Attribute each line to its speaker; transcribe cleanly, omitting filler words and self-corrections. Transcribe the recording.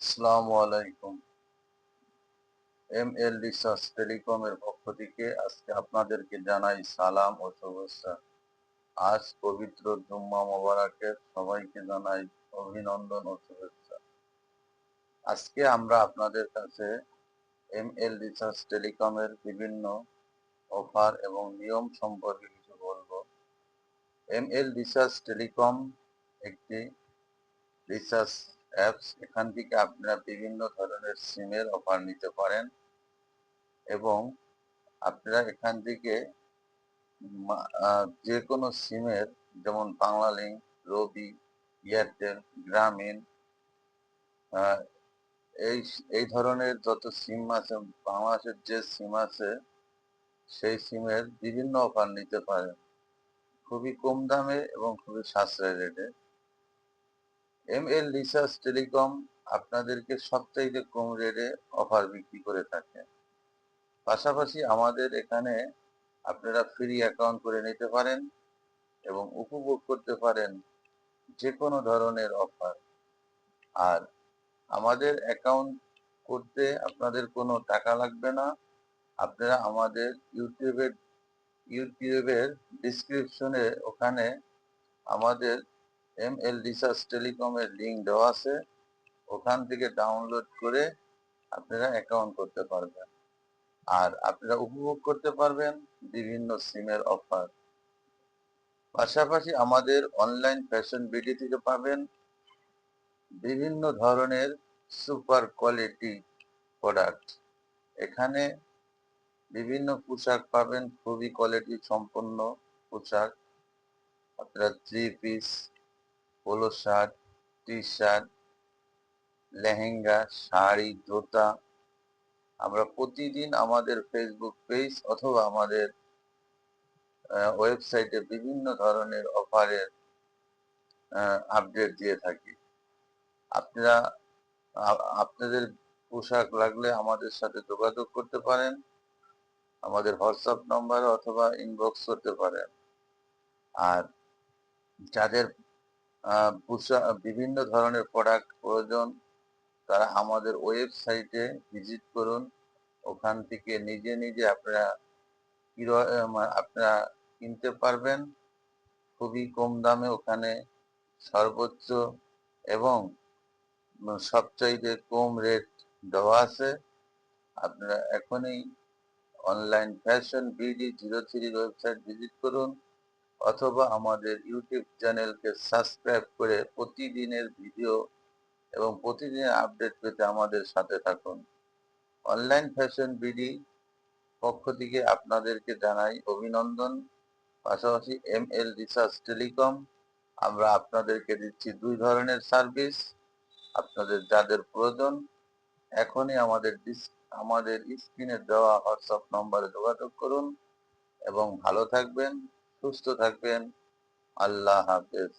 Speaker 1: আসসালামু আলাইকুম। ML research টেলিকমের পক্ষ থেকে আজকে আপনাদেরকে জানাই সালাম ও শুভেচ্ছা। আজ পবিত্র জুম্মা মোবারকের সবাইকে জানাই অভিনন্দন ও শুভেচ্ছা। আজকে আমরা আপনাদের কাছে এমএল রিসার্চ টেলিকমের বিভিন্ন অফার এবং নিয়ম সম্পর্কে কিছু বলবো। এমএল রিসার্চ টেলিকম একটি রিসার্চ অ্যাপস। এখান থেকে আপনারা বিভিন্ন ধরনের সিমের অফার নিতে পারেন এবং আপনারা এখান থেকে যে কোনো সিমের, যেমন বাংলালিংক, রবি, এয়ারটেল, গ্রামীণ, আহ, এই এই ধরনের যত সিম আছে, বাংলাদেশের যে সিম আছে সেই সিমের বিভিন্ন অফার নিতে পারেন খুবই কম দামে এবং খুবই সাশ্রয় রেটে। এমএল রিসার্চ টেলিকম আপনাদেরকে সবচাইতে কম রেটে অফার বিক্রি করে থাকে। পাশাপাশি আমাদের এখানে আপনারা ফ্রি অ্যাকাউন্ট করে নিতে পারেন এবং উপভোগ করতে পারেন যে কোনো ধরনের অফার। আর আমাদের অ্যাকাউন্ট করতে আপনাদের কোনো টাকা লাগবে না। আপনারা আমাদের ইউটিউবের ডিসক্রিপশনে ওখানে আমাদের এমএল রিসার্চ টেলিকমের লিঙ্ক দেওয়া আছে, ওখান থেকে ডাউনলোড করে আপনারা অ্যাকাউন্ট করতে পারবেন। আর আপনারা উপভোগ করতে পারবেন বিভিন্ন সিমের অফার। পাশাপাশি আমাদের অনলাইন ফ্যাশন বিডি থেকে পাবেন বিভিন্ন ধরনের সুপার কোয়ালিটি প্রোডাক্ট। এখানে বিভিন্ন পোশাক পাবেন, খুবই কোয়ালিটি সম্পন্ন পোশাক। আপনারা three piece, polo shirt, T shirt, lehenga, sari, জুতা। আমরা প্রতিদিন আমাদের ফেসবুক পেজ অথবা আমাদের ওয়েবসাইটে বিভিন্ন ধরনের অফারের আপডেট দিয়ে থাকি। আপনারা আপনাদের পোশাক লাগলে আমাদের সাথে যোগাযোগ করতে পারেন, আমাদের হোয়াটসঅ্যাপ নম্বরে অথবা ইনবক্স করতে পারেন। আর যাদের বিভিন্ন ধরনের প্রোডাক্ট প্রয়োজন, তারা আমাদের ওয়েবসাইটে ভিজিট করুন। ওখান থেকে নিজে নিজে আপনারা আপনারা কিনতে পারবেন খুবই কম দামে। ওখানে সর্বোচ্চ এবং সবচাইতে কম রেট দেওয়া আছে। আপনারা এখনই online fashion BD03 website visit করুন অথবা আমাদের ইউটিউব চ্যানেলকে সাবস্ক্রাইব করে প্রতিদিনের ভিডিও এবং প্রতিদিনের আপডেট পেতে আমাদের সাথে থাকুন। অনলাইন ফ্যাশন বিডি পক্ষ থেকে আপনাদেরকে জানাই অভিনন্দন। পাশাপাশি এমএল রিসার্চ টেলিকম আমরা আপনাদেরকে দিচ্ছি দুই ধরনের সার্ভিস। আপনাদের যাদের প্রয়োজন এখনই আমাদের স্ক্রিনে দেওয়া হোয়াটসঅ্যাপ নম্বরে যোগাযোগ করুন এবং ভালো থাকবেন, সুস্থ থাকবেন। আল্লাহ হাফেজ।